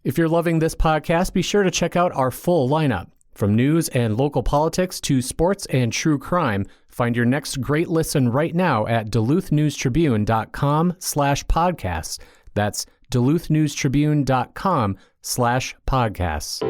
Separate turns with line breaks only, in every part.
If you're loving this podcast, be sure to check out our full lineup. From news and local politics to sports and true crime, find your next great listen right now at duluthnewstribune.com/podcasts. That's duluthnewstribune.com/podcasts.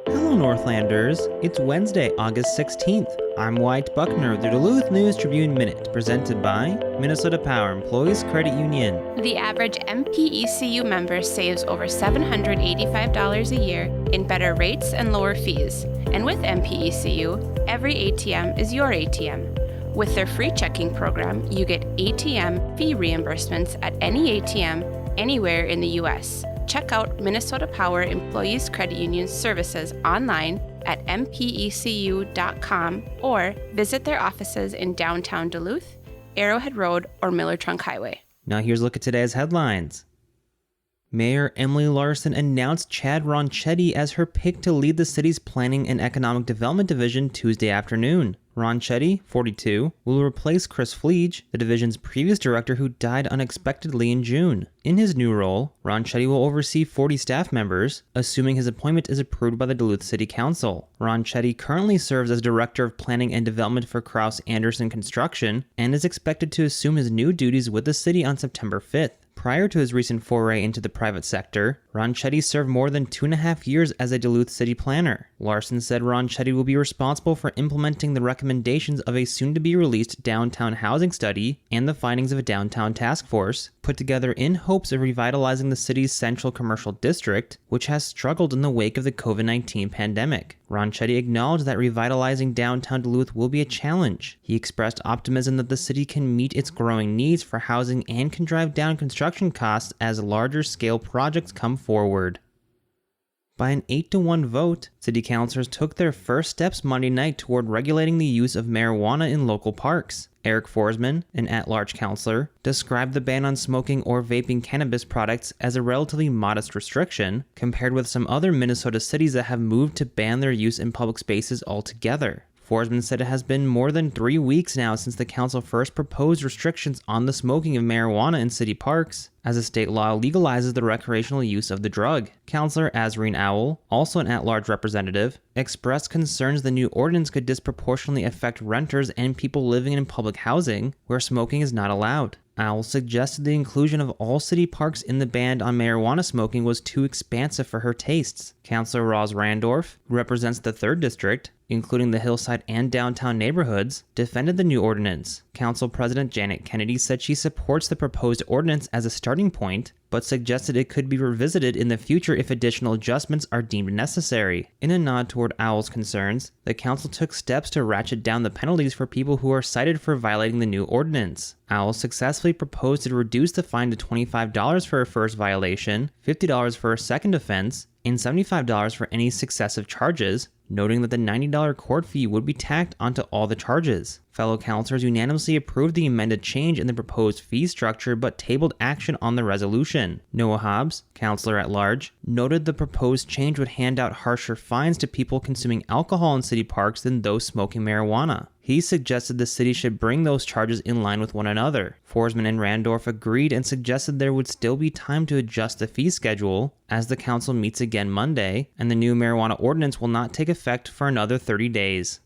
Hello, Northlanders. It's Wednesday, August 16th. I'm Wyatt Buckner with the Duluth News Tribune Minute, presented by Minnesota Power Employees Credit Union.
The average MPECU member saves over $785 a year in better rates and lower fees. And with MPECU, every ATM is your ATM. With their free checking program, you get ATM fee reimbursements at any ATM anywhere in the U.S. Check out Minnesota Power Employees Credit Union services online at mpecu.com or visit their offices in downtown Duluth, Arrowhead Road, or Miller Trunk Highway.
Now here's a look at today's headlines. Mayor Emily Larson announced Chad Ronchetti as her pick to lead the city's Planning and Economic Development Division Tuesday afternoon. Ronchetti, 42, will replace Chris Fleege, the division's previous director who died unexpectedly in June. In his new role, Ronchetti will oversee 40 staff members, assuming his appointment is approved by the Duluth City Council. Ronchetti currently serves as Director of Planning and Development for Kraus Anderson Construction and is expected to assume his new duties with the city on September 5th. Prior to his recent foray into the private sector, Ronchetti served more than 2.5 years as a Duluth city planner. Larson said Ronchetti will be responsible for implementing the recommendations of a soon-to-be-released downtown housing study and the findings of a downtown task force, put together in hopes of revitalizing the city's central commercial district, which has struggled in the wake of the COVID-19 pandemic. Ronchetti acknowledged that revitalizing downtown Duluth will be a challenge. He expressed optimism that the city can meet its growing needs for housing and can drive down construction costs as larger-scale projects come forward. By an 8-1 vote, city councilors took their first steps Monday night toward regulating the use of marijuana in local parks. Eric Forsman, an at-large councilor, described the ban on smoking or vaping cannabis products as a relatively modest restriction, compared with some other Minnesota cities that have moved to ban their use in public spaces altogether. Forsman said it has been more than 3 weeks now since the council first proposed restrictions on the smoking of marijuana in city parks, as a state law legalizes the recreational use of the drug. Councilor Azreen Owl, also an at-large representative, expressed concerns the new ordinance could disproportionately affect renters and people living in public housing where smoking is not allowed. Owl suggested the inclusion of all city parks in the ban on marijuana smoking was too expansive for her tastes. Councilor Roz Randorf, who represents the 3rd District, including the hillside and downtown neighborhoods, defended the new ordinance. Council President Janet Kennedy said she supports the proposed ordinance as a starting point, but suggested it could be revisited in the future if additional adjustments are deemed necessary. In a nod toward Owl's concerns, the council took steps to ratchet down the penalties for people who are cited for violating the new ordinance. Owl successfully proposed to reduce the fine to $25 for a first violation, $50 for a second offense, and $75 for any successive charges, noting that the $90 court fee would be tacked onto all the charges. Fellow councilors unanimously approved the amended change in the proposed fee structure but tabled action on the resolution. Noah Hobbs, councilor at large, noted the proposed change would hand out harsher fines to people consuming alcohol in city parks than those smoking marijuana. He suggested the city should bring those charges in line with one another. Forsman and Randorf agreed and suggested there would still be time to adjust the fee schedule as the council meets again Monday, and the new marijuana ordinance will not take effect for another 30 days.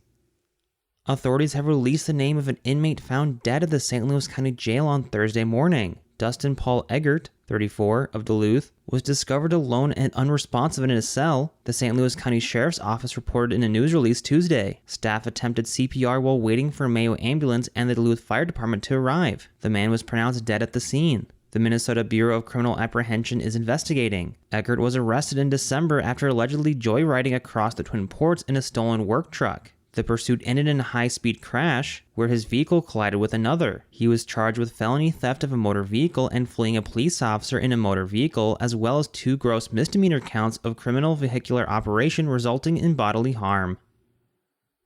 Authorities have released the name of an inmate found dead at the St. Louis County Jail on Thursday morning. Dustin Paul Eggert, 34, of Duluth, was discovered alone and unresponsive in his cell, the St. Louis County Sheriff's Office reported in a news release Tuesday. Staff attempted CPR while waiting for a Mayo ambulance and the Duluth Fire Department to arrive. The man was pronounced dead at the scene. The Minnesota Bureau of Criminal Apprehension is investigating. Eggert was arrested in December after allegedly joyriding across the Twin Ports in a stolen work truck. The pursuit ended in a high-speed crash where his vehicle collided with another. He was charged with felony theft of a motor vehicle and fleeing a police officer in a motor vehicle, as well as 2 gross misdemeanor counts of criminal vehicular operation resulting in bodily harm.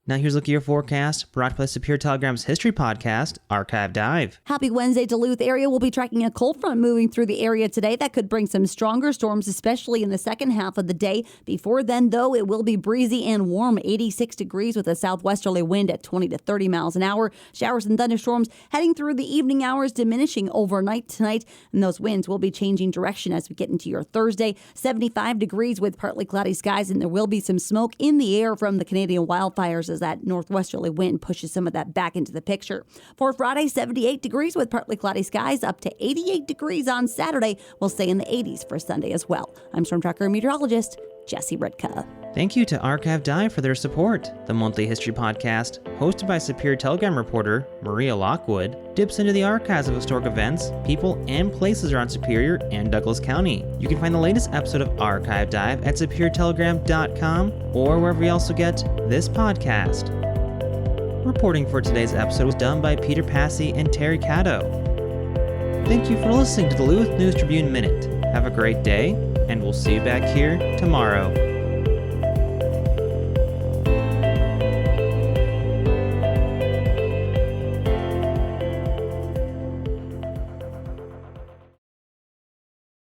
Now here's a look at your forecast, brought by Superior Telegram's history podcast, Archive Dive.
Happy Wednesday, Duluth area. We'll be tracking a cold front moving through the area today. That could bring some stronger storms, especially in the second half of the day. Before then, though, it will be breezy and warm, 86 degrees with a southwesterly wind at 20 to 30 miles an hour. Showers and thunderstorms heading through the evening hours, diminishing overnight tonight. And those winds will be changing direction as we get into your Thursday. 75 degrees with partly cloudy skies, and there will be some smoke in the air from the Canadian wildfires as that northwesterly wind pushes some of that back into the picture. For Friday, 78 degrees with partly cloudy skies, up to 88 degrees on Saturday. We'll stay in the 80s for Sunday as well. I'm storm tracker and meteorologist Jesse Redka.
Thank you to Archive Dive for their support. The monthly history podcast, hosted by Superior Telegram reporter Maria Lockwood, dips into the archives of historic events, people, and places around Superior and Douglas County. You can find the latest episode of Archive Dive at superiortelegram.com or wherever you also get this podcast. Reporting for today's episode was done by Peter Passy and Terry Caddo. Thank you for listening to the Duluth News Tribune Minute. Have a great day, and we'll see you back here tomorrow.